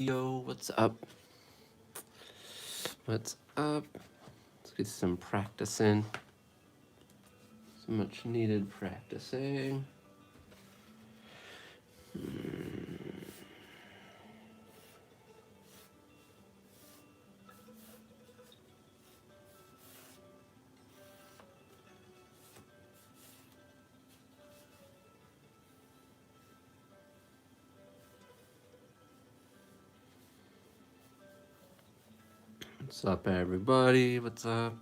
Yo, what's up? What's up? Let's get some practicing. Some much needed practicing. What's up, everybody? What's up?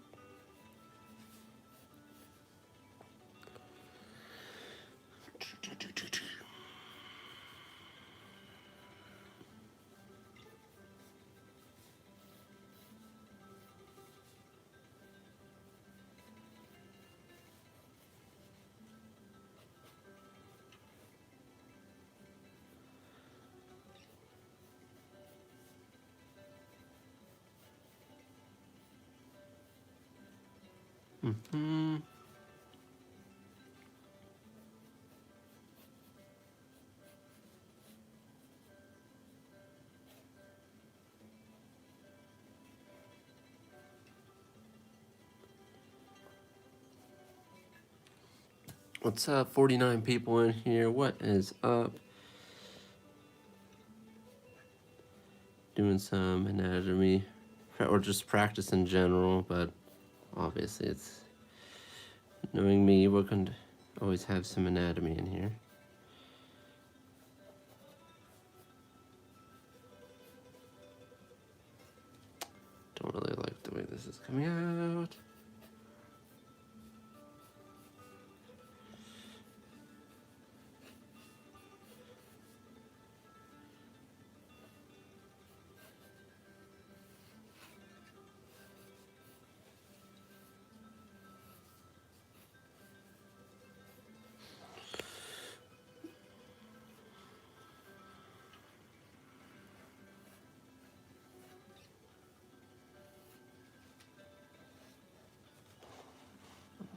What's up? 49 people in here. What is up? Doing some anatomy, or just practice in general, but obviously it's knowing me, we're going to always have some anatomy in here. Don't really like the way this is coming out.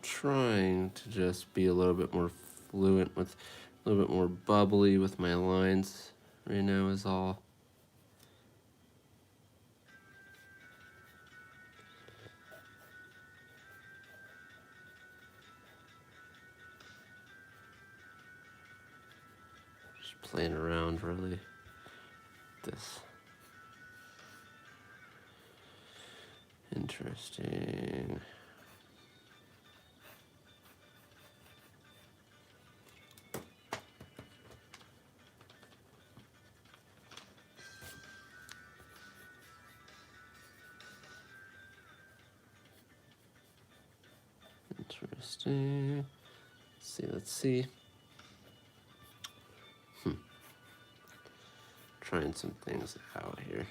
Trying to just be a little bit more fluent with, a little bit more bubbly with my lines right now is all. Just playing around really. This. Interesting. Interesting. Let's see. Trying some things out here.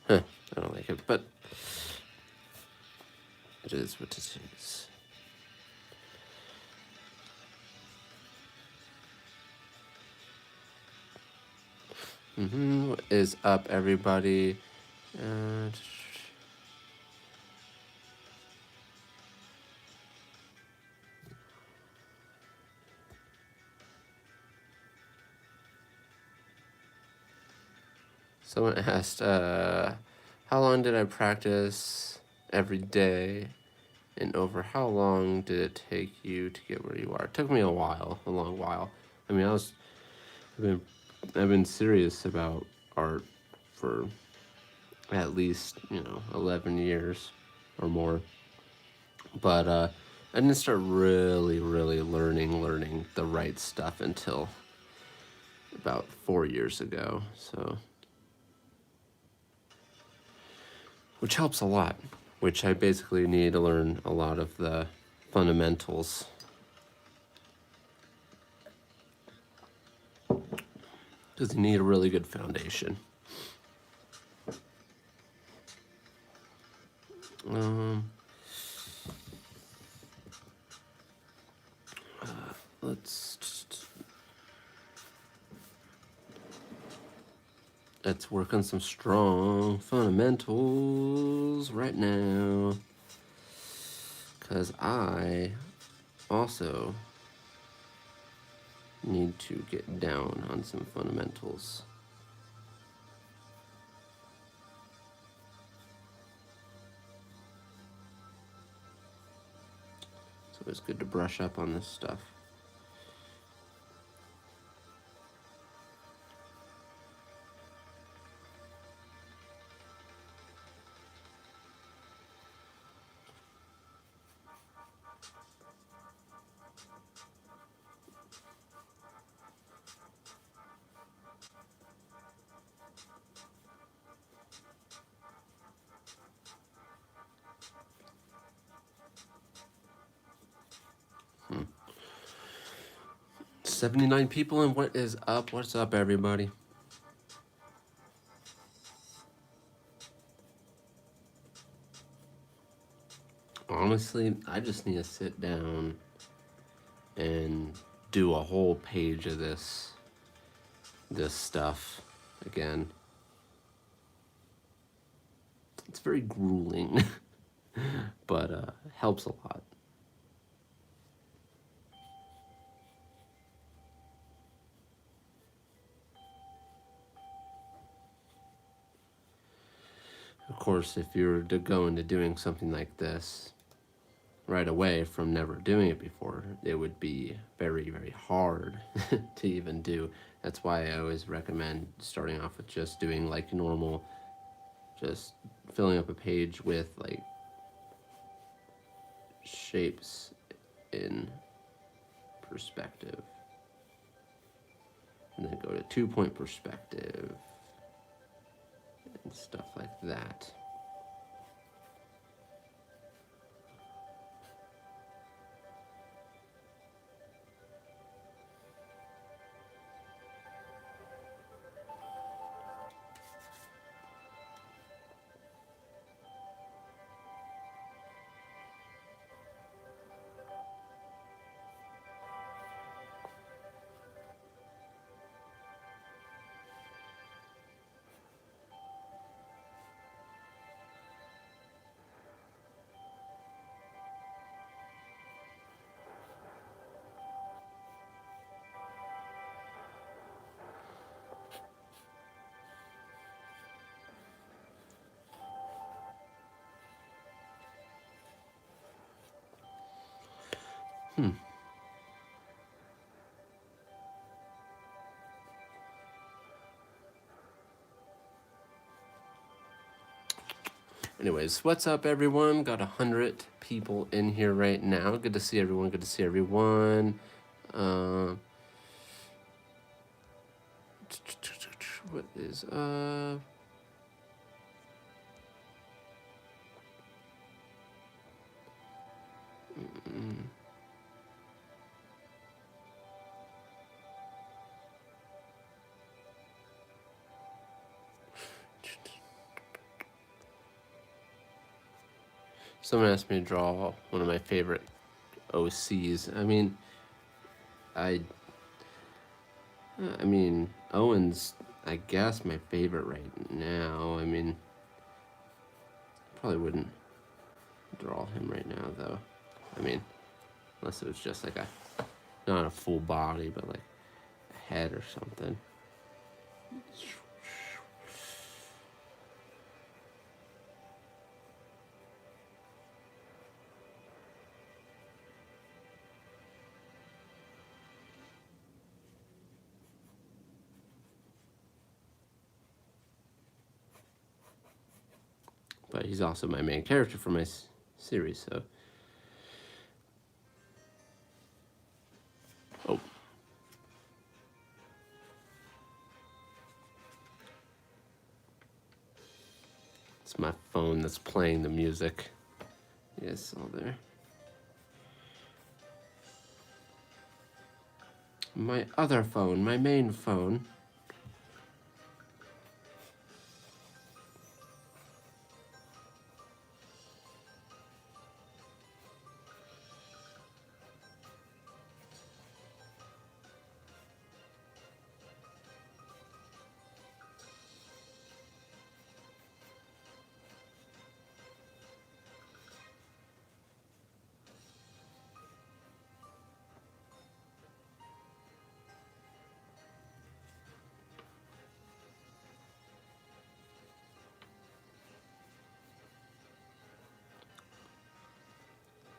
I don't like it, but it is what it is. What is up, everybody? Someone asked, how long did I practice every day, and over how long did it take you to get where you are? It took me a while, a long while. I mean, I've been serious about art for at least 11 years or more, but I didn't start really learning the right stuff until about 4 years ago. So. Which helps a lot, which I basically need to learn a lot of the fundamentals. Because you need a really good foundation. Let's work on some strong fundamentals right now. Because I also need to get down on some fundamentals. So it's good to brush up on this stuff. Hmm. 79 people, and what is up? What's up, everybody? Honestly, I just need to sit down and do a whole page of this stuff again. It's very grueling, but helps a lot. Of course, if you were to go into doing something like this right away from never doing it before, it would be very, very hard to even do. That's why I always recommend starting off with just doing like normal, just filling up a page with like shapes in perspective. And then go to 2-point perspective and stuff like that. Anyways, what's up, everyone? Got 100 people in here right now. Good to see everyone. Good to see everyone. What is up? Someone asked me to draw one of my favorite OCs. I mean, Owen's, I guess, my favorite right now. I mean, probably wouldn't draw him right now, though. I mean, unless it was just like not a full body, but like a head or something. But he's also my main character for my series, so. Oh. It's my phone that's playing the music. You guys saw there. My other phone, my main phone.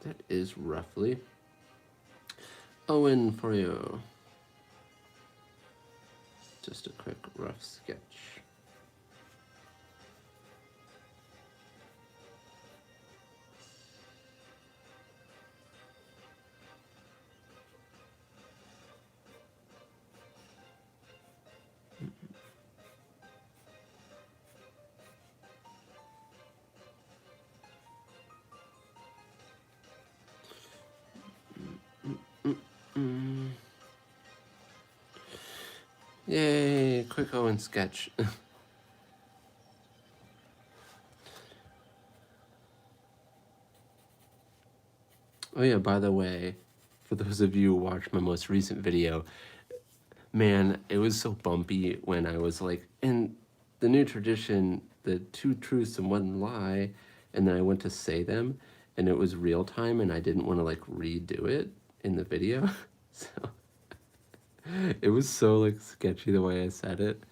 that is roughly Owen for you. Just a quick rough sketch. Yay, quick Owen sketch. Oh yeah, by the way, for those of you who watched my most recent video, man, it was so bumpy when I was like, in the new tradition, the 2 truths and 1 lie, and then I went to say them, and it was real time, and I didn't want to like redo it in the video. So it was so like sketchy the way I said it.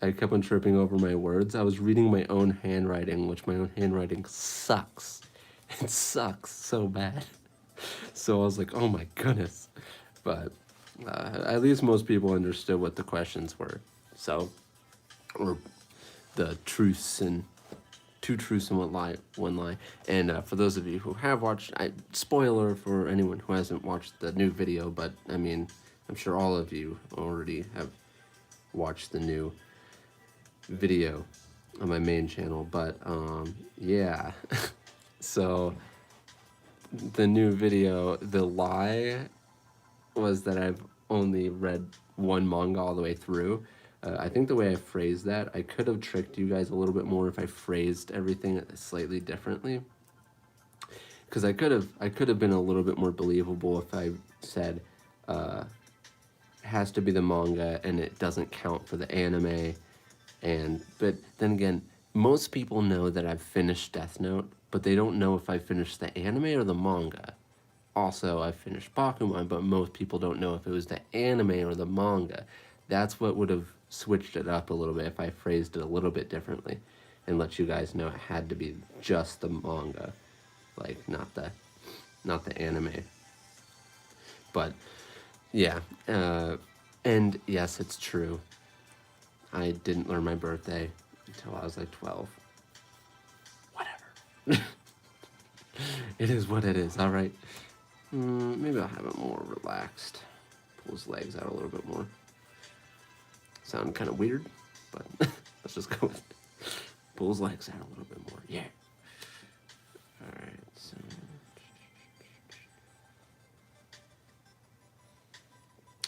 I kept on tripping over my words. I was reading my own handwriting, which my own handwriting sucks. It sucks so bad. So I was like, oh my goodness. But at least most people understood what the questions were. So, or the truths and 2 truths and 1 lie. And for those of you who have watched, spoiler for anyone who hasn't watched the new video, but I mean, I'm sure all of you already have watched the new video on my main channel. But yeah. So the new video, the lie was that I've only read 1 manga all the way through. I think the way I phrased that, I could have tricked you guys a little bit more if I phrased everything slightly differently. Because I could have been a little bit more believable if I said it has to be the manga and it doesn't count for the anime. But then again, most people know that I've finished Death Note, but they don't know if I finished the anime or the manga. Also, I finished Bakuman, but most people don't know if it was the anime or the manga. That's what would have switched it up a little bit if I phrased it a little bit differently and let you guys know it had to be just the manga, like not the anime. But yeah, and yes, it's true. I didn't learn my birthday until I was like 12. Whatever. It is what it is, all right? Maybe I'll have it more relaxed. Pull his legs out a little bit more. Sound kind of weird, but let's just go with it. Pull his legs out a little bit more. Yeah. All right. So.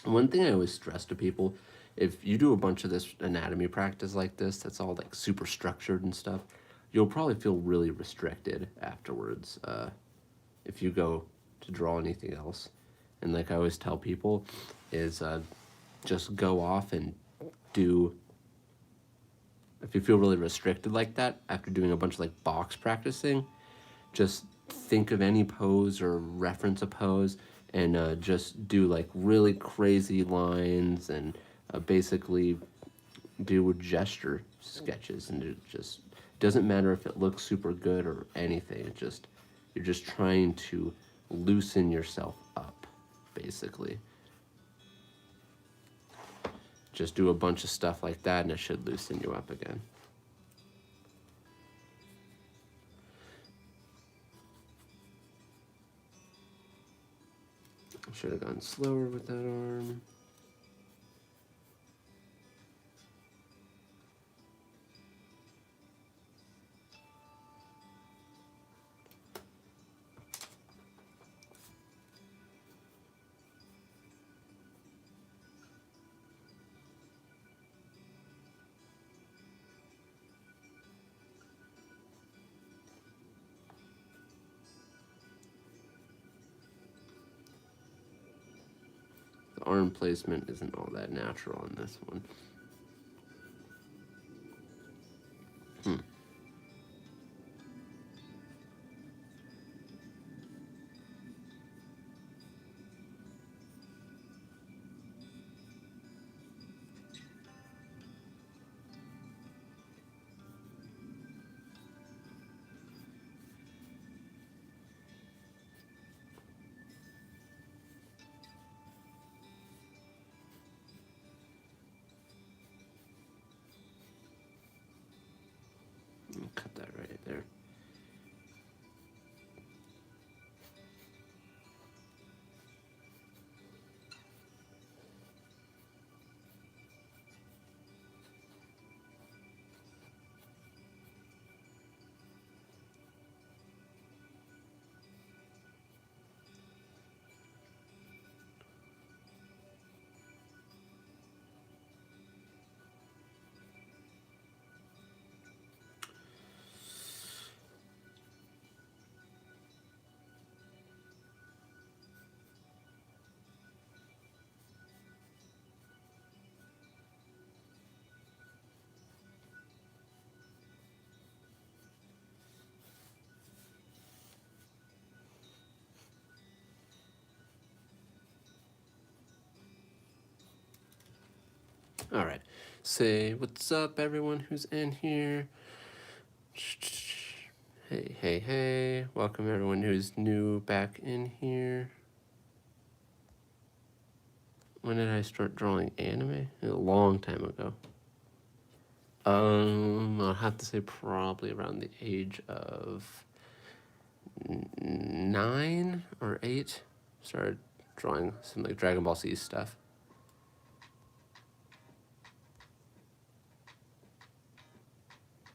One thing I always stress to people, if you do a bunch of this anatomy practice like this, that's all like super structured and stuff, you'll probably feel really restricted afterwards if you go to draw anything else. And like I always tell people is just go off and do, if you feel really restricted like that after doing a bunch of like box practicing, just think of any pose or reference a pose and just do like really crazy lines and basically do gesture sketches, and it just doesn't matter if it looks super good or anything. It just, you're just trying to loosen yourself up, basically. Just do a bunch of stuff like that and it should loosen you up again. I should have gone slower with that arm. The arm placement isn't all that natural on this one. Cut that right there. All right. Say what's up, everyone who's in here. Hey, hey, hey. Welcome, everyone who's new back in here. When did I start drawing anime? A long time ago. I'll have to say probably around the age of 9 or 8. Started drawing some like Dragon Ball Z stuff.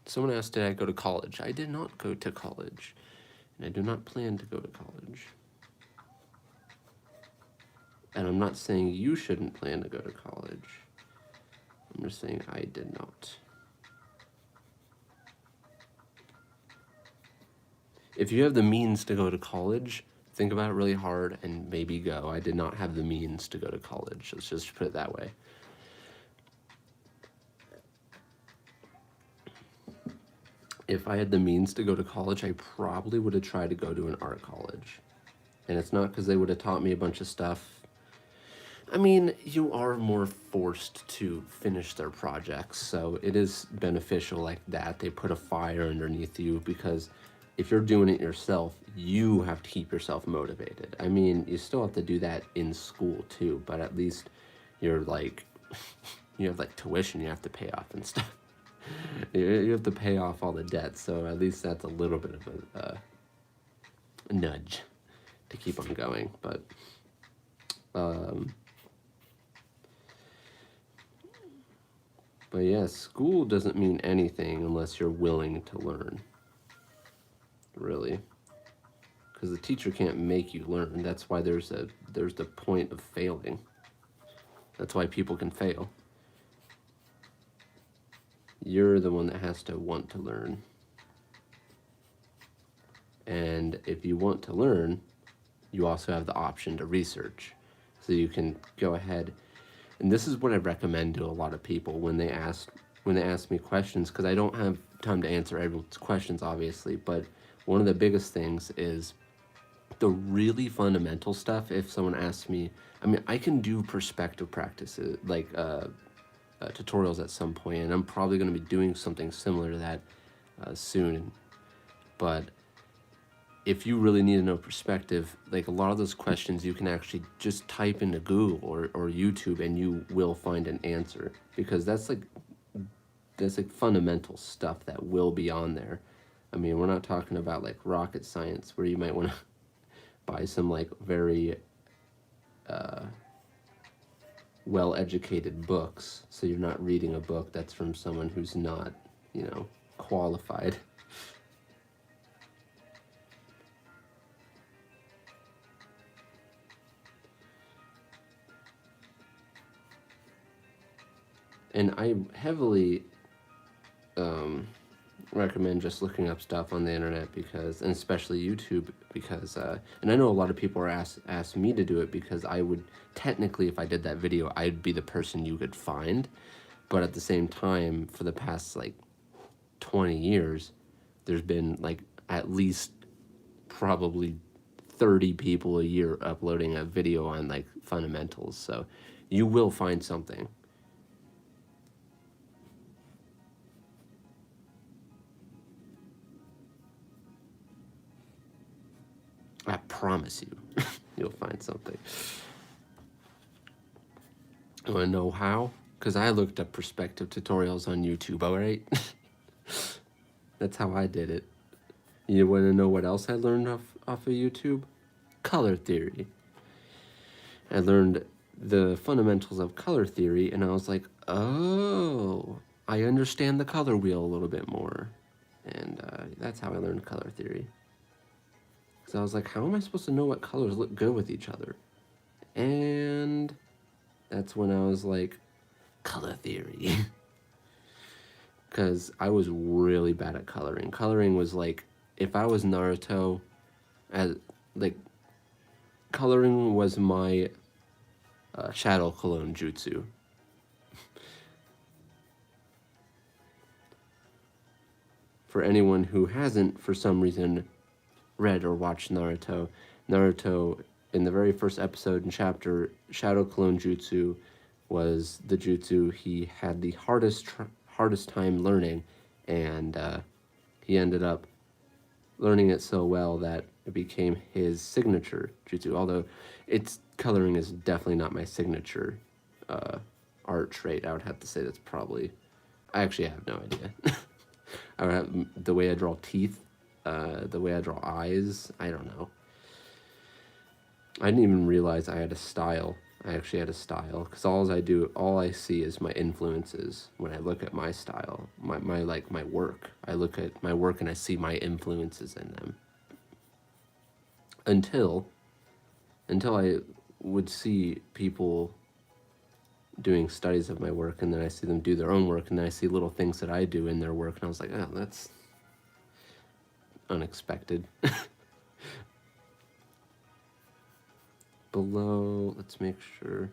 Someone asked, did I go to college? I did not go to college, and I do not plan to go to college. And I'm not saying you shouldn't plan to go to college. I'm just saying I did not. If you have the means to go to college, think about it really hard and maybe go. I did not have the means to go to college. Let's just put it that way. If I had the means to go to college, I probably would have tried to go to an art college. And it's not because they would have taught me a bunch of stuff. I mean, you are more forced to finish their projects, so it is beneficial like that. They put a fire underneath you because if you're doing it yourself, you have to keep yourself motivated. I mean, you still have to do that in school too, but at least you're like, you have like tuition you have to pay off and stuff. You have to pay off all the debt, so at least that's a little bit of a nudge to keep on going. But yeah, school doesn't mean anything unless you're willing to learn, really. Because the teacher can't make you learn. That's why there's the point of failing. That's why people can fail. You're the one that has to want to learn. And if you want to learn, you also have the option to research. So you can go ahead, and this is what I recommend to a lot of people when they ask me questions, because I don't have time to answer everyone's questions, obviously, but one of the biggest things is the really fundamental stuff. If someone asks me, I mean, I can do perspective practices, like tutorials at some point, and I'm probably going to be doing something similar to that soon. But if you really need to know perspective, like a lot of those questions you can actually just type into Google or YouTube and you will find an answer, because that's like fundamental stuff that will be on there. I mean, we're not talking about like rocket science where you might want to buy some like very well-educated books, so you're not reading a book that's from someone who's not, qualified. And I heavily recommend just looking up stuff on the internet, because, and especially YouTube, because, and I know a lot of people are asked me to do it, because I would, technically, if I did that video, I'd be the person you could find. But at the same time, for the past like 20 years, there's been like at least probably 30 people a year uploading a video on like fundamentals. So you will find something. I promise you, you'll find something. You want to know how? Because I looked up perspective tutorials on YouTube, all right? That's how I did it. You want to know what else I learned off of YouTube? Color theory. I learned the fundamentals of color theory, and I was like, oh, I understand the color wheel a little bit more. And that's how I learned color theory. Because I was like, how am I supposed to know what colors look good with each other? And that's when I was like, color theory. Because I was really bad at coloring. Coloring was like, if I was Naruto, like, coloring was my shadow clone jutsu. For anyone who hasn't, for some reason, read or watched Naruto, Naruto, in the very first episode and chapter, Shadow Clone Jutsu was the jutsu he had the hardest time learning, and he ended up learning it so well that it became his signature jutsu. Although its coloring is definitely not my signature art trait. I would have to say that's probably. I actually have no idea. I would have, the way I draw teeth, the way I draw eyes. I don't know. I didn't even realize I had a style. I actually had a style because all I see is my influences when I look at my style, my work. I look at my work and I see my influences in them. Until I would see people doing studies of my work, and then I see them do their own work, and then I see little things that I do in their work, and I was like, oh, that's unexpected. Below, let's make sure.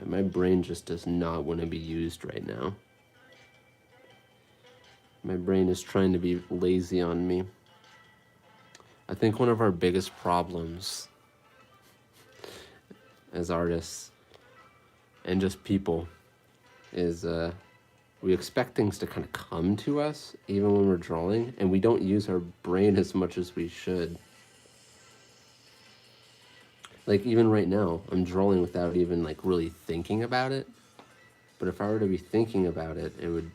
My brain just does not want to be used right now. My brain is trying to be lazy on me. I think one of our biggest problems as artists and just people is we expect things to kind of come to us even when we're drawing, and we don't use our brain as much as we should. Like, even right now, I'm drawing without even, like, really thinking about it. But if I were to be thinking about it, it would...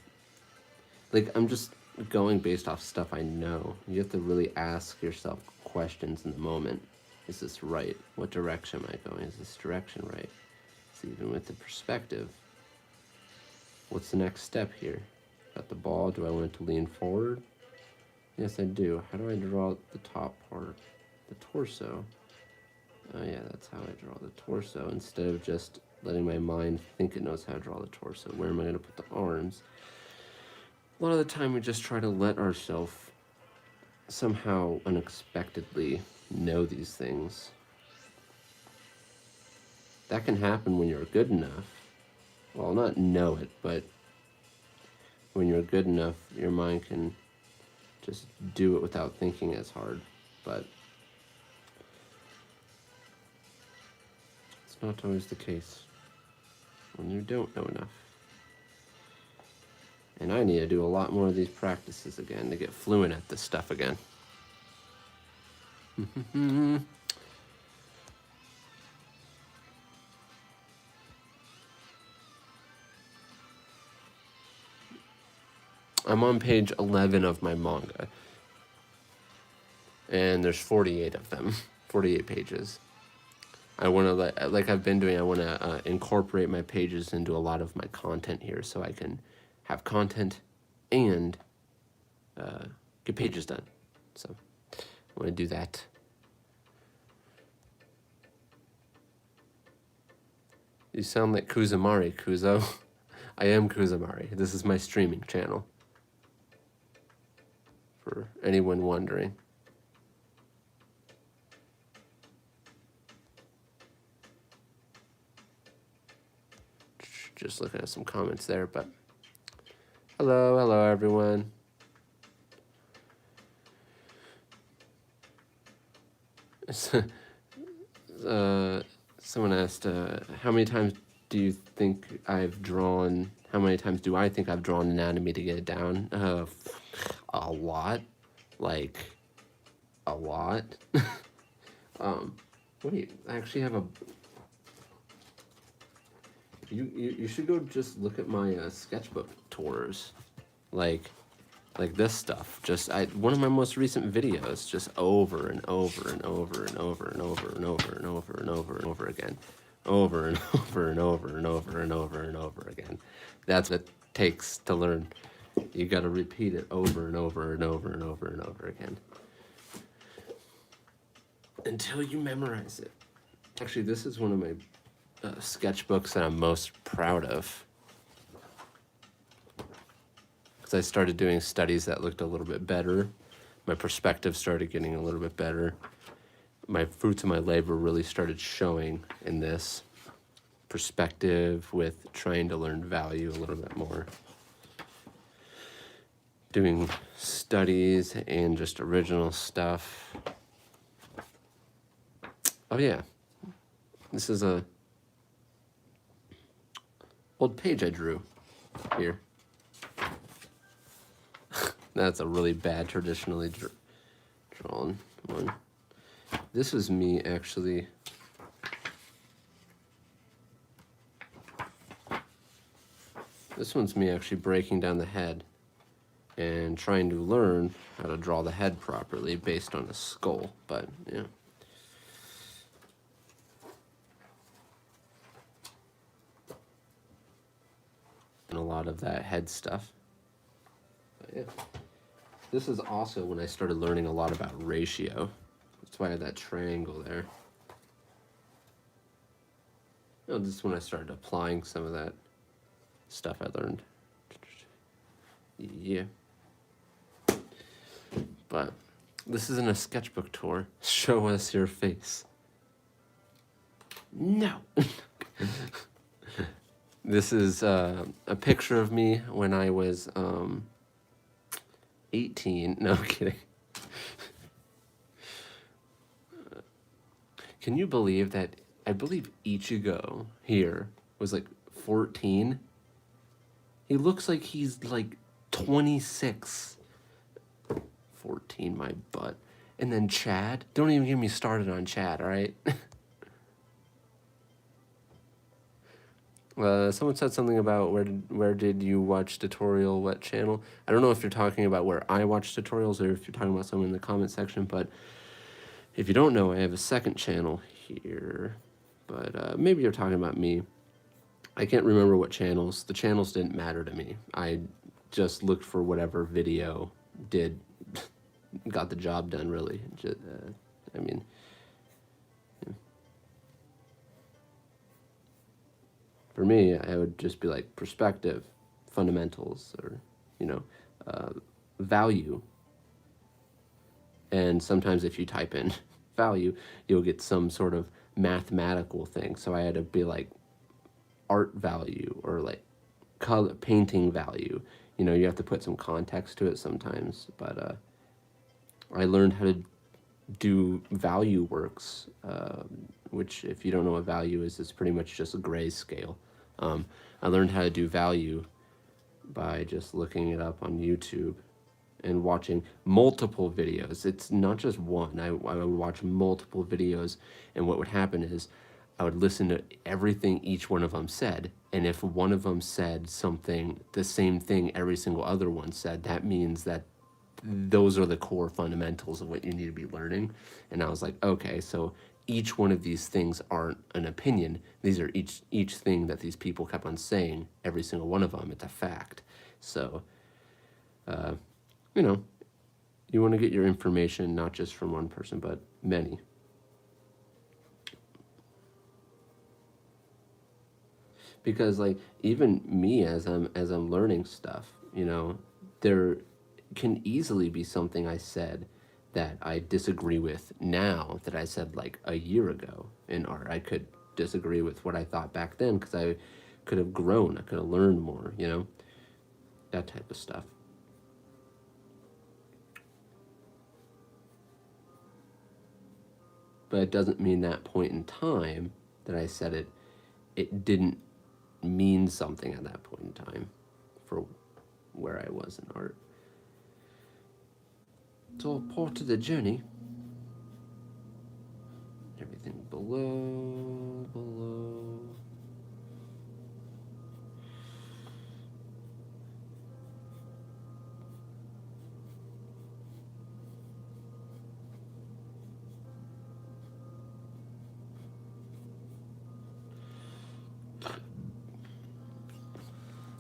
Like, I'm just going based off stuff I know. You have to really ask yourself questions in the moment. Is this right? What direction am I going? Is this direction right? So even with the perspective, what's the next step here? Got the ball. Do I want it to lean forward? Yes, I do. How do I draw the top part? The torso. Oh yeah, that's how I draw the torso, instead of just letting my mind think it knows how to draw the torso. Where am I going to put the arms? A lot of the time we just try to let ourselves somehow unexpectedly know these things. That can happen when you're good enough. Well, not know it, but when you're good enough, your mind can just do it without thinking as hard. But it's not always the case when you don't know enough. And I need to do a lot more of these practices again to get fluent at this stuff again. I'm on page 11 of my manga. And there's 48 of them, 48 pages. I want to, like I've been doing, I want to incorporate my pages into a lot of my content here so I can have content and get pages done. So I want to do that. You sound like Kuzomari, Kuzo. I am Kuzomari. This is my streaming channel. For anyone wondering. just looking at some comments there, but hello everyone. Someone asked, how many times do you think I've drawn, how many times do I think I've drawn anatomy to get it down? A lot. Like, a lot. Wait, I actually have a... You should go just look at my sketchbook tours. Like this stuff. Just one of my most recent videos, just over and over and over and over and over and over and over and over and over again. Over and over and over and over and over and over again. That's what it takes to learn. You gotta repeat it over and over and over and over and over again. Until you memorize it. Actually, this is one of my sketchbooks that I'm most proud of. Because I started doing studies that looked a little bit better. My perspective started getting a little bit better. My fruits of my labor really started showing in this perspective with trying to learn value a little bit more. Doing studies and just original stuff. Oh yeah, this is a old page I drew here. That's a really bad traditionally drawn one. This was me actually. This one's me actually breaking down the head and trying to learn how to draw the head properly based on a skull, but yeah. And a lot of that head stuff. But yeah. This is also when I started learning a lot about ratio. That's why I had that triangle there. Oh, this is when I started applying some of that stuff I learned. Yeah. But this isn't a sketchbook tour. Show us your face. No. This is a picture of me when I was 18. No, I'm kidding. Can you believe that? I believe Ichigo here was like 14. He looks like he's like 26. 14, my butt. And then Chad. Don't even get me started on Chad, all right? Someone said something about where did you watch tutorial, what channel? I don't know if you're talking about where I watch tutorials or if you're talking about someone in the comment section, but if you don't know, I have a second channel here, but maybe you're talking about me. I can't remember what channels. The channels didn't matter to me. I just looked for whatever video got the job done, really. I mean... For me, I would just be like perspective, fundamentals, or, value. And sometimes if you type in value, you'll get some sort of mathematical thing. So I had to be like art value or like color painting value. You have to put some context to it sometimes. But I learned how to do value works, which if you don't know what value is, it's pretty much just a grayscale. I learned how to do value by just looking it up on YouTube and watching multiple videos. It's not just one. I would watch multiple videos, and what would happen is I would listen to everything each one of them said, and if one of them said something, the same thing every single other one said, that means that those are the core fundamentals of what you need to be learning. And I was like, okay, so each one of these things aren't an opinion. These are each thing that these people kept on saying, every single one of them, it's a fact. So, you want to get your information not just from one person, but many. Because like even me as I'm learning stuff, there can easily be something I said that I disagree with now that I said like a year ago in art. I could disagree with what I thought back then because I could have grown. I could have learned more, you know, that type of stuff. But it doesn't mean that point in time that I said it, it didn't mean something at that point in time for where I was in art. It's all part of the journey. Everything below.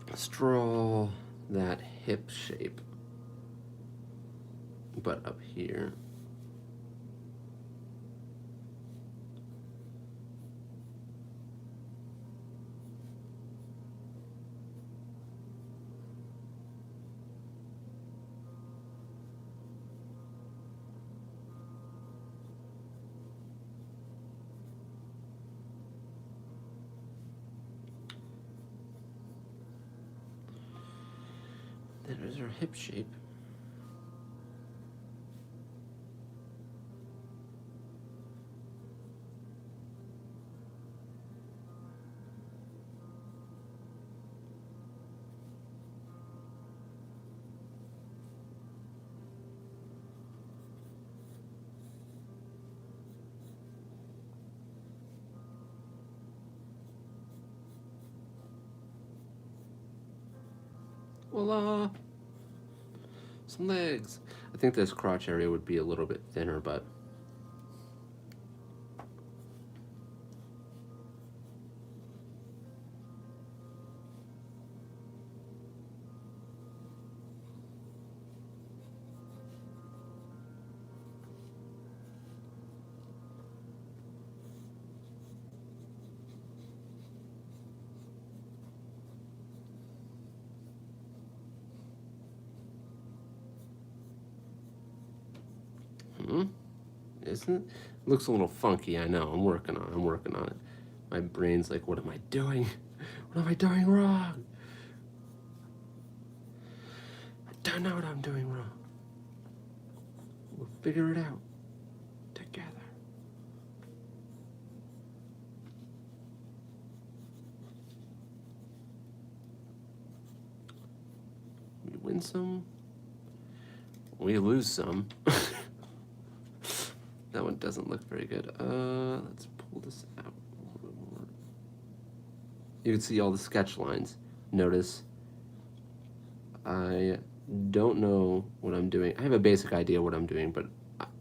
Let's draw that hip shape, but up here. There's our hip shape. Voila! Some legs. I think this crotch area would be a little bit thinner, but isn't it? Looks a little funky, I know. I'm working on it. My brain's like, what am I doing? What am I doing wrong? I don't know what I'm doing wrong. We'll figure it out together. We win some, we lose some. That one doesn't look very good. Let's pull this out a little bit more. You can see all the sketch lines. Notice I don't know what I'm doing. I have a basic idea what I'm doing, but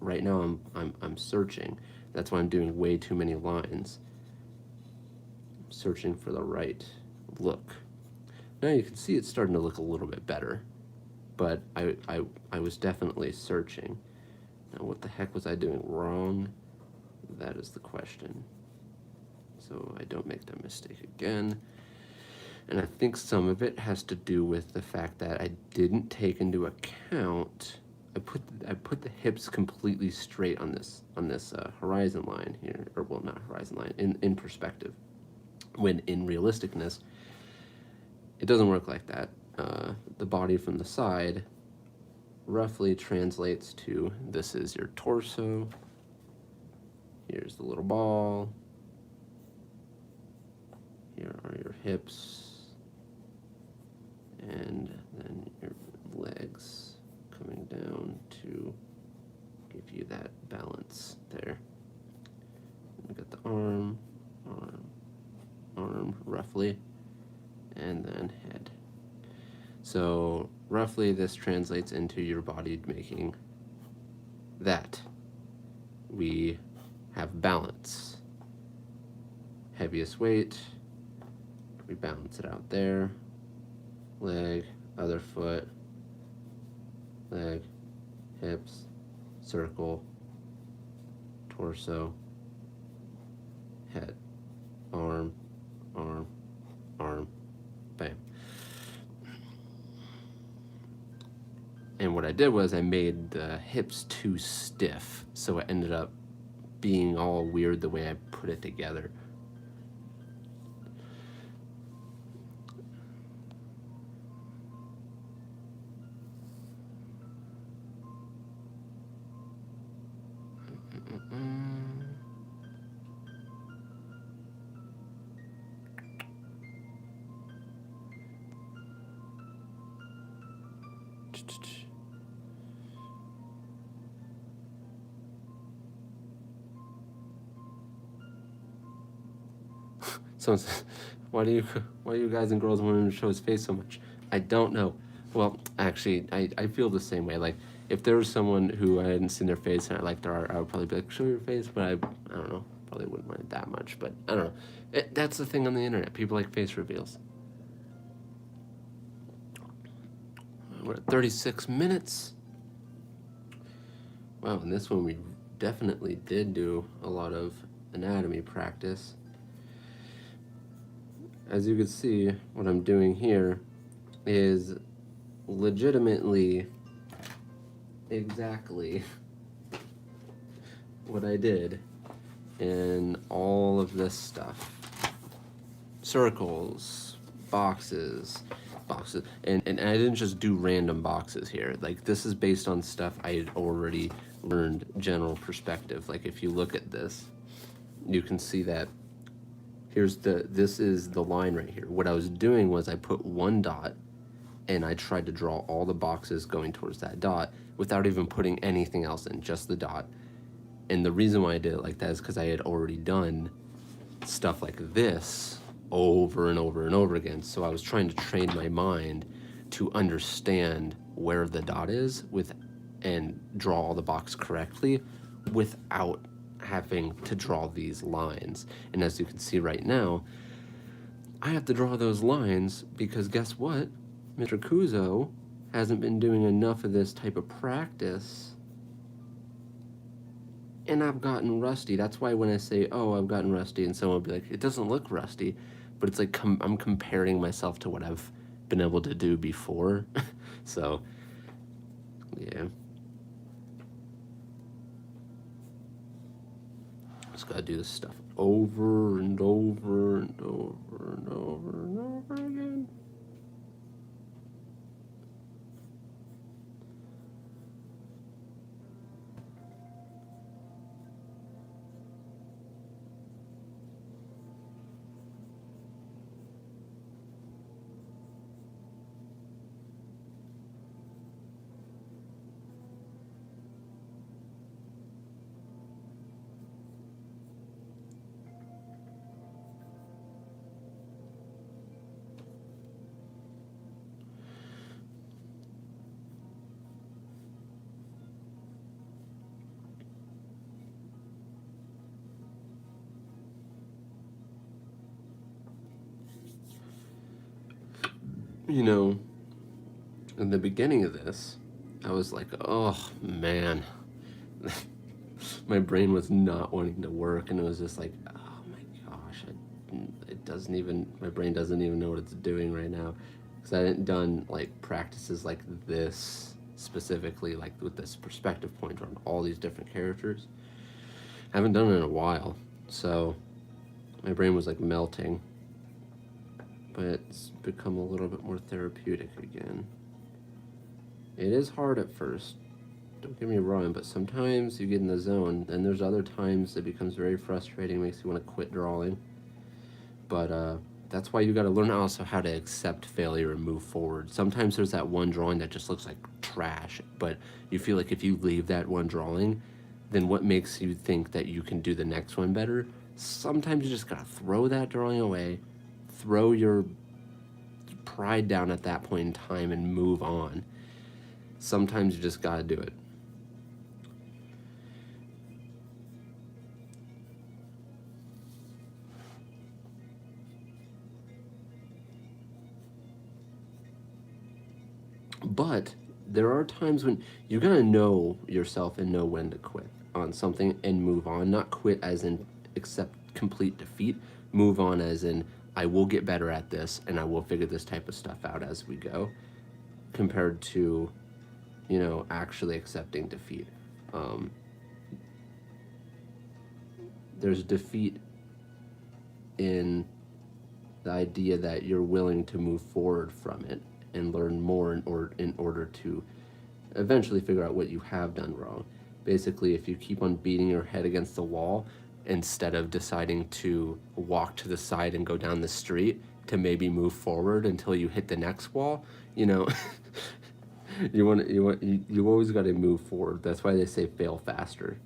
right now I'm searching. That's why I'm doing way too many lines. I'm searching for the right look. Now you can see it's starting to look a little bit better, but I was definitely searching. Now, what the heck was I doing wrong? That is the question. So I don't make that mistake again. And I think some of it has to do with the fact that I didn't take into account. I put the hips completely straight on this horizon line here, or well, not horizon line, in perspective. When in realisticness, it doesn't work like that. The body from the side roughly translates to, this is your torso, here's the little ball, here are your hips, and then your legs coming down to give you that balance there. We got the arm, roughly, and then head. So roughly this translates into your body making that. We have balance. Heaviest weight, we balance it out there. Leg, other foot, leg, hips, circle, torso, head, arm, bam. And what I did was I made the hips too stiff, so it ended up being all weird the way I put it together. So, why do you guys and girls want him to show his face so much? I don't know. Well, actually, I feel the same way. Like, if there was someone who I hadn't seen their face and I liked their art, I would probably be like, show your face, but I don't know. Probably wouldn't mind it that much, but I don't know. That's the thing on the internet. People like face reveals. We're at 36 minutes. Wow, in this one we definitely did do a lot of anatomy practice. As you can see, what I'm doing here is legitimately exactly what I did in all of this stuff. Circles, boxes, and I didn't just do random boxes here. Like, this is based on stuff I had already learned general perspective. Like, if you look at this, you can see that this is the line right here. What I was doing was I put one dot and I tried to draw all the boxes going towards that dot without even putting anything else in, just the dot. And the reason why I did it like that is because I had already done stuff like this over and over and over again. So I was trying to train my mind to understand where the dot is and draw all the box correctly without having to draw these lines. And as you can see right now, I have to draw those lines because guess what? Mr. Kuzo hasn't been doing enough of this type of practice, and I've gotten rusty. That's why when I say, oh, I've gotten rusty, and someone will be like, it doesn't look rusty, but it's like I'm comparing myself to what I've been able to do before. So, yeah. Just gotta do this stuff over and over and over and over and over again. You know, in the beginning of this, I was like, oh man, my brain was not wanting to work, and it was just like, oh my gosh, my brain doesn't even know what it's doing right now, because I hadn't done like practices like this specifically, like with this perspective pointer on all these different characters. I haven't done it in a while, so my brain was like melting. But it's become a little bit more therapeutic again. It is hard at first, don't get me wrong, but sometimes you get in the zone, and there's other times it becomes very frustrating, makes you want to quit drawing. But that's why you got to learn also how to accept failure and move forward. Sometimes there's that one drawing that just looks like trash, but you feel like if you leave that one drawing, then what makes you think that you can do the next one better? Sometimes you just got to throw that drawing away, throw your pride down at that point in time and move on. Sometimes you just gotta do it. But there are times when you gotta know yourself and know when to quit on something and move on. Not quit as in accept complete defeat. Move on as in, I will get better at this and I will figure this type of stuff out as we go, compared to, you know, actually accepting defeat. There's defeat in the idea that you're willing to move forward from it and learn more in order to eventually figure out what you have done wrong. Basically, if you keep on beating your head against the wall, instead of deciding to walk to the side and go down the street to maybe move forward until you hit the next wall, you know, You always got to move forward. That's why they say fail faster.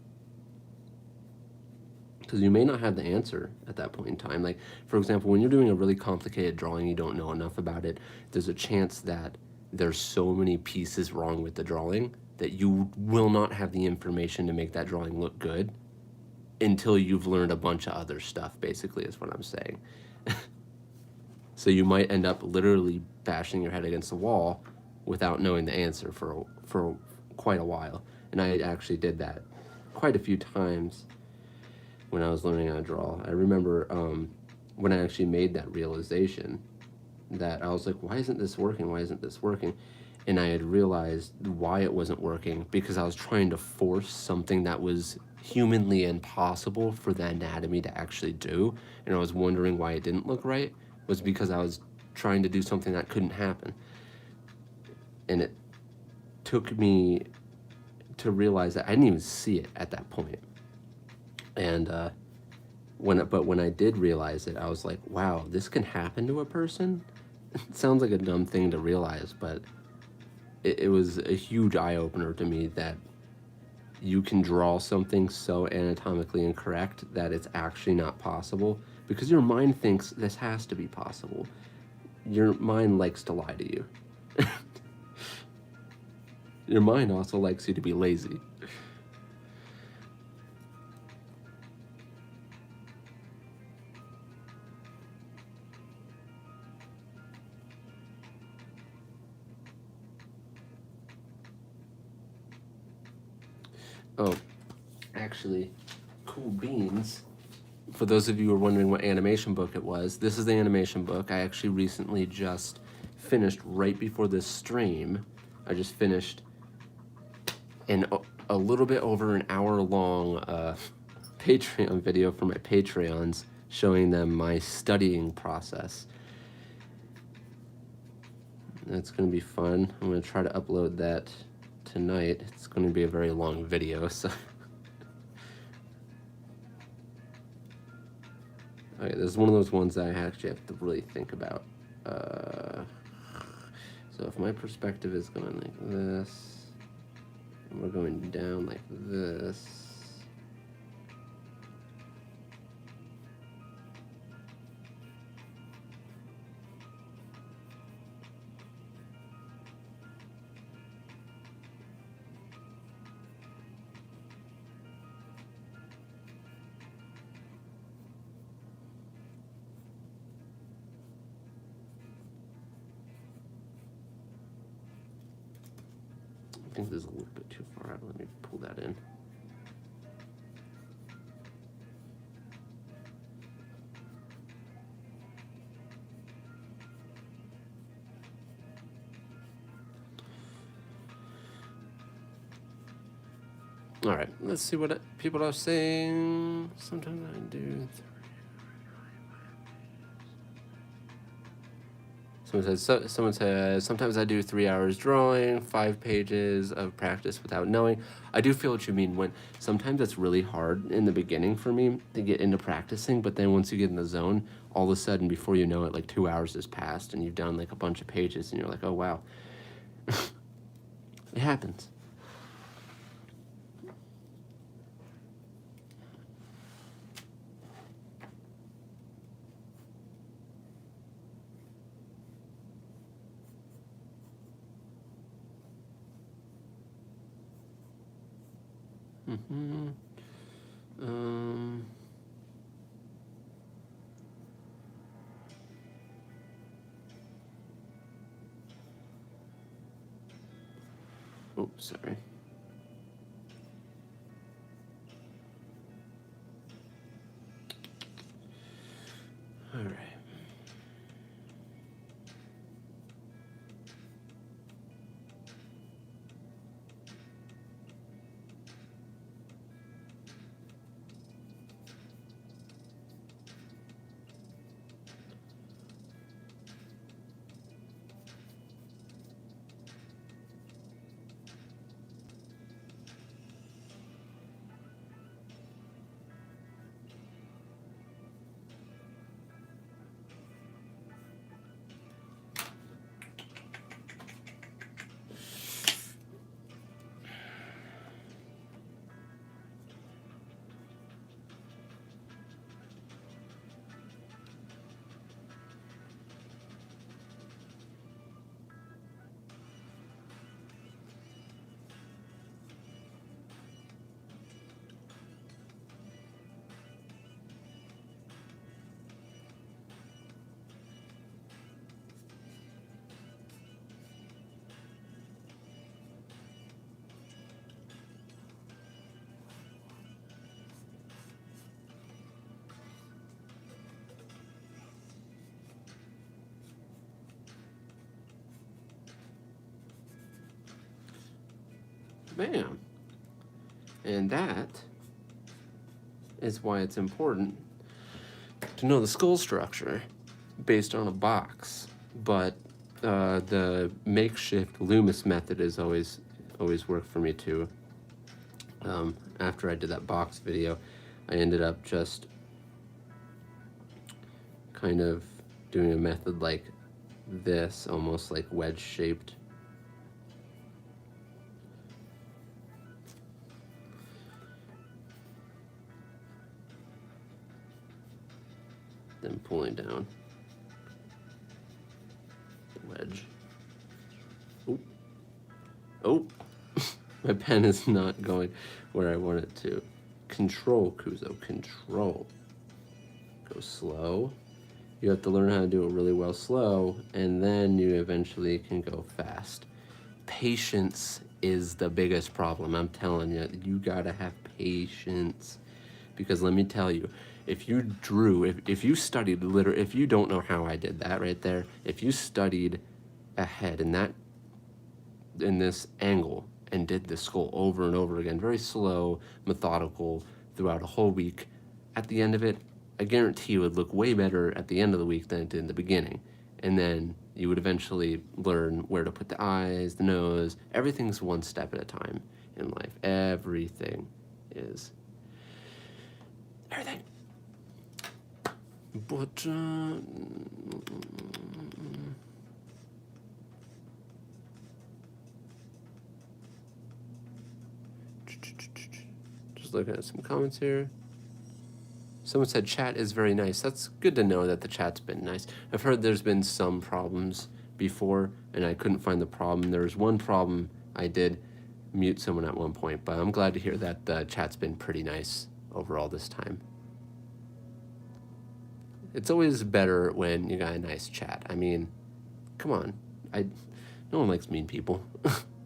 Because you may not have the answer at that point in time. Like, for example, when you're doing a really complicated drawing, you don't know enough about it, there's a chance that there's so many pieces wrong with the drawing that you will not have the information to make that drawing look good until you've learned a bunch of other stuff, basically, is what I'm saying. So you might end up literally bashing your head against the wall without knowing the answer for quite a while. And I actually did that quite a few times when I was learning how to draw. I remember when I actually made that realization that I was like, why isn't this working? Why isn't this working? And I had realized why it wasn't working, because I was trying to force something that was humanly impossible for the anatomy to actually do. And I was wondering why it didn't look right, was because I was trying to do something that couldn't happen. And it took me to realize that I didn't even see it at that point. And when I did realize it, I was like, wow, this can happen to a person? It sounds like a dumb thing to realize, but it was a huge eye-opener to me that you can draw something so anatomically incorrect that it's actually not possible, because your mind thinks this has to be possible. Your mind likes to lie to you. Your mind also likes you to be lazy. Oh, actually, cool beans. For those of you who are wondering what animation book it was, this is the animation book. I actually recently just finished right before this stream. I just finished a little bit over an hour long Patreon video for my Patreons, showing them my studying process. That's going to be fun. I'm going to try to upload that tonight. It's going to be a very long video, so. Okay, this is one of those ones that I actually have to really think about. So if my perspective is going like this, and we're going down like this. I think this is a little bit too far out. Let me pull that in. All right, let's see what people are saying. Sometimes I do. Someone says, sometimes I do 3 hours drawing, 5 pages of practice without knowing. I do feel what you mean. When sometimes it's really hard in the beginning for me to get into practicing, but then once you get in the zone, all of a sudden, before you know it, like 2 hours has passed and you've done like a bunch of pages and you're like, oh, wow. It happens. Mm-hmm. Oh, sorry. All right. Bam. And that is why it's important to know the skull structure based on a box. But the makeshift Loomis method is always worked for me too. After I did that box video, I ended up just kind of doing a method like this, almost like wedge shaped. Then pulling down. Wedge. Oh. Oh. My pen is not going where I want it to. Control, Kuzo, control. Go slow. You have to learn how to do it really well slow, and then you eventually can go fast. Patience is the biggest problem. I'm telling you, you gotta have patience. Because let me tell you, if you drew, if you studied literally, if you don't know how I did that right there, if you studied ahead in this angle and did the skull over and over again, very slow, methodical throughout a whole week, at the end of it, I guarantee you it would look way better at the end of the week than it did in the beginning. And then you would eventually learn where to put the eyes, the nose. Everything's one step at a time in life. Everything is. Everything. But, just looking at some comments here. Someone said chat is very nice. That's good to know that the chat's been nice. I've heard there's been some problems before, and I couldn't find the problem. There was one problem. I did mute someone at one point, but I'm glad to hear that the chat's been pretty nice overall this time. It's always better when you got a nice chat. I mean, come on. No one likes mean people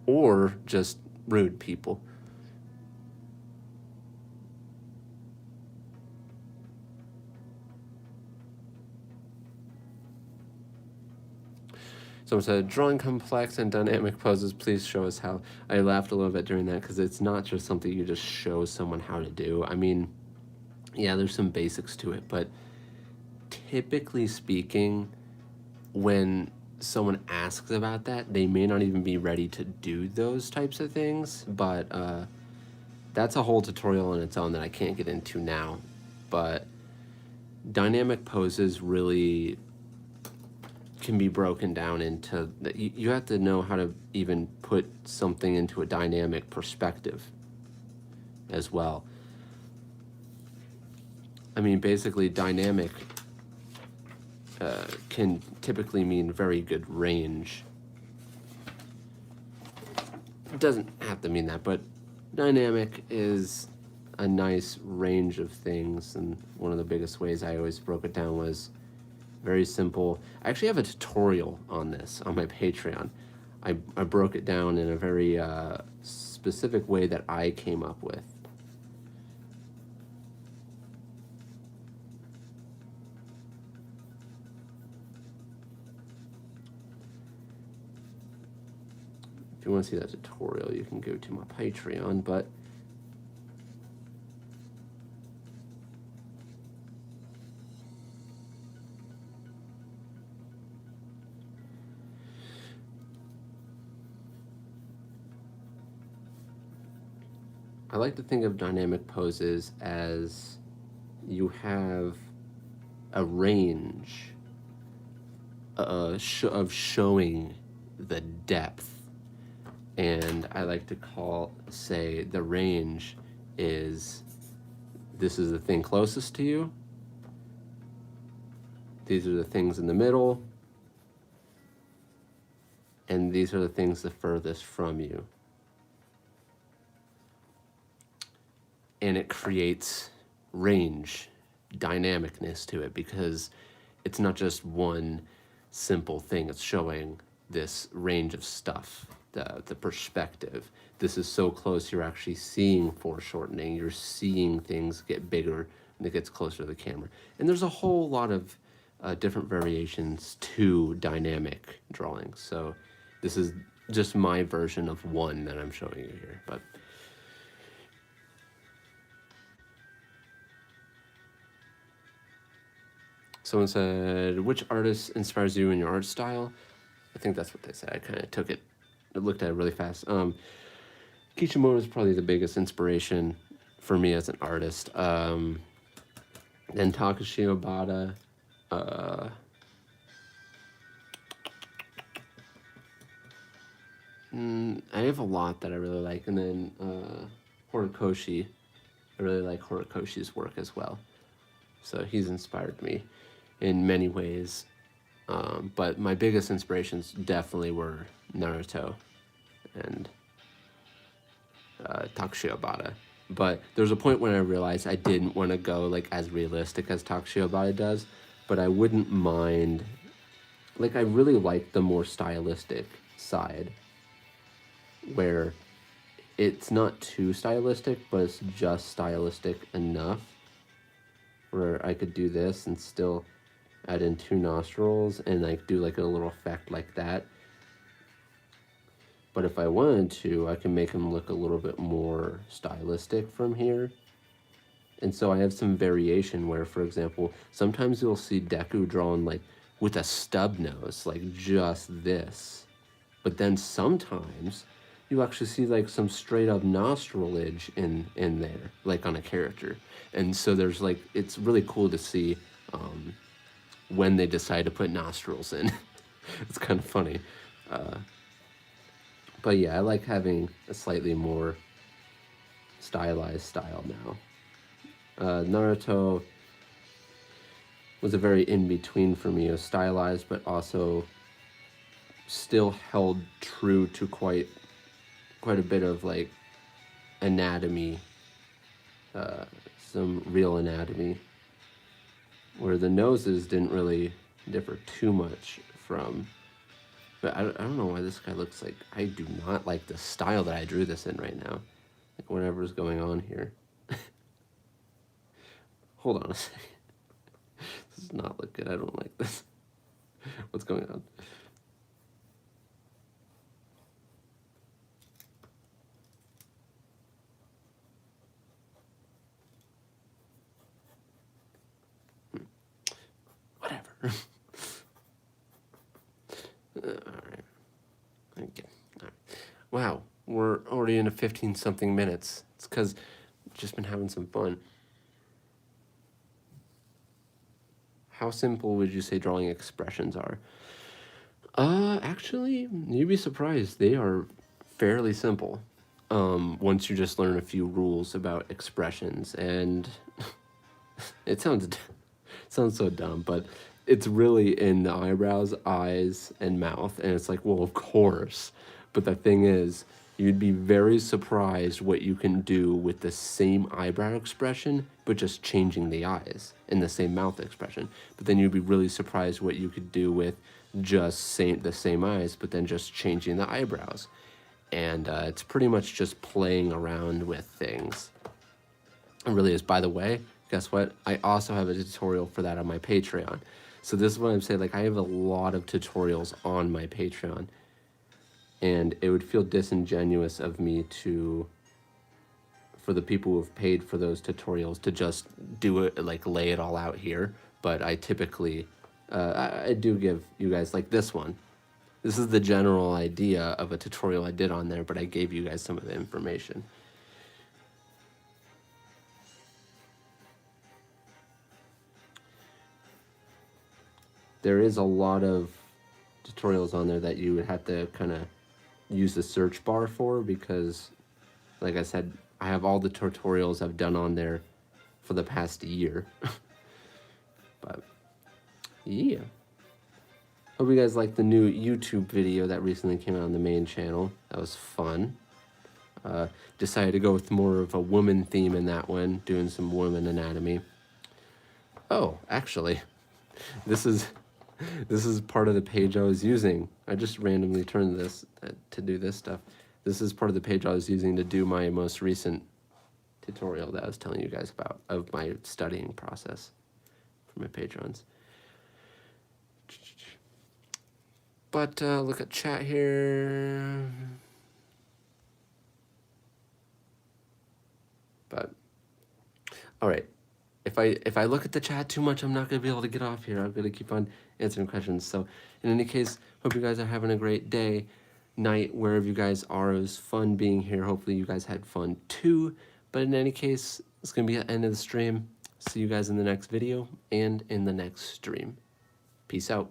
or just rude people. Someone said, drawing complex and dynamic poses, please show us how. I laughed a little bit during that because it's not just something you just show someone how to do. I mean, yeah, there's some basics to it, but typically speaking, when someone asks about that, they may not even be ready to do those types of things, but that's a whole tutorial on its own that I can't get into now. But dynamic poses really can be broken down into, you have to know how to even put something into a dynamic perspective as well. I mean, basically dynamic can typically mean very good range. It doesn't have to mean that, but dynamic is a nice range of things, and one of the biggest ways I always broke it down was very simple. I actually have a tutorial on this on my Patreon. I broke it down in a very specific way that I came up with. If you want to see that tutorial, you can go to my Patreon, but I like to think of dynamic poses as you have a range of showing the depth. And I like to say the range is, this is the thing closest to you. These are the things in the middle. And these are the things the furthest from you. And it creates range, dynamicness to it, because it's not just one simple thing. It's showing this range of stuff, the perspective. This is so close, you're actually seeing foreshortening. You're seeing things get bigger and it gets closer to the camera. And there's a whole lot of different variations to dynamic drawing. So this is just my version of one that I'm showing you here. But someone said, which artist inspires you in your art style? I think that's what they said. I kind of took it, looked at it really fast. Kishimoto is probably the biggest inspiration for me as an artist. Then Takashi Obata. I have a lot that I really like. And then Horikoshi. I really like Horikoshi's work as well. So he's inspired me in many ways. But my biggest inspirations definitely were Naruto and Takashi Obata. But there was a point when I realized I didn't want to go like as realistic as Takashi Obata does, but I wouldn't mind. Like, I really like the more stylistic side, where it's not too stylistic, but it's just stylistic enough where I could do this and still add in 2 nostrils and like do like a little effect like that. But if I wanted to, I can make him look a little bit more stylistic from here. And so I have some variation where, for example, sometimes you'll see Deku drawn like with a stub nose, like just this. But then sometimes you actually see like some straight up nostrilage in there, like on a character. And so there's like, it's really cool to see when they decide to put nostrils in. It's kind of funny. But yeah, I like having a slightly more stylized style now. Naruto was a very in-between for me. It was stylized, but also still held true to quite a bit of like anatomy, some real anatomy, where the noses didn't really differ too much from. But I don't know why this guy looks like, I do not like the style that I drew this in right now. Like whatever's going on here. Hold on a second. This does not look good. I don't like this. What's going on? Whatever. All right. Okay. All right. Wow, we're already into 15-something minutes. It's because we've just been having some fun. How simple would you say drawing expressions are? Actually, you'd be surprised. They are fairly simple. Once you just learn a few rules about expressions, and it sounds so dumb, but it's really in the eyebrows, eyes, and mouth, and it's like, well, of course. But the thing is, you'd be very surprised what you can do with the same eyebrow expression, but just changing the eyes, and the same mouth expression. But then you'd be really surprised what you could do with just the same eyes, but then just changing the eyebrows. And it's pretty much just playing around with things. It really is. By the way, guess what? I also have a tutorial for that on my Patreon. So this is what I'm saying. Like, I have a lot of tutorials on my Patreon. And it would feel disingenuous of me for the people who have paid for those tutorials to just do it, like lay it all out here. But I typically, I do give you guys like this one. This is the general idea of a tutorial I did on there, but I gave you guys some of the information. There is a lot of tutorials on there that you would have to kind of use the search bar for, because like I said, I have all the tutorials I've done on there for the past year. But yeah, hope you guys like the new YouTube video that recently came out on the main channel. That was fun. Decided to go with more of a woman theme in that one, doing some woman anatomy. Oh, actually, this is part of the page I was using. I just randomly turned this to do this stuff. This is part of the page I was using to do my most recent tutorial that I was telling you guys about, of my studying process for my patrons. But look at chat here. But all right, if I look at the chat too much, I'm not gonna be able to get off here. I'm gonna keep on answering questions. So in any case, hope you guys are having a great day, night, wherever you guys are. It was fun being here. Hopefully you guys had fun too. But in any case, it's gonna be the end of the stream. See you guys in the next video and in the next stream. Peace out.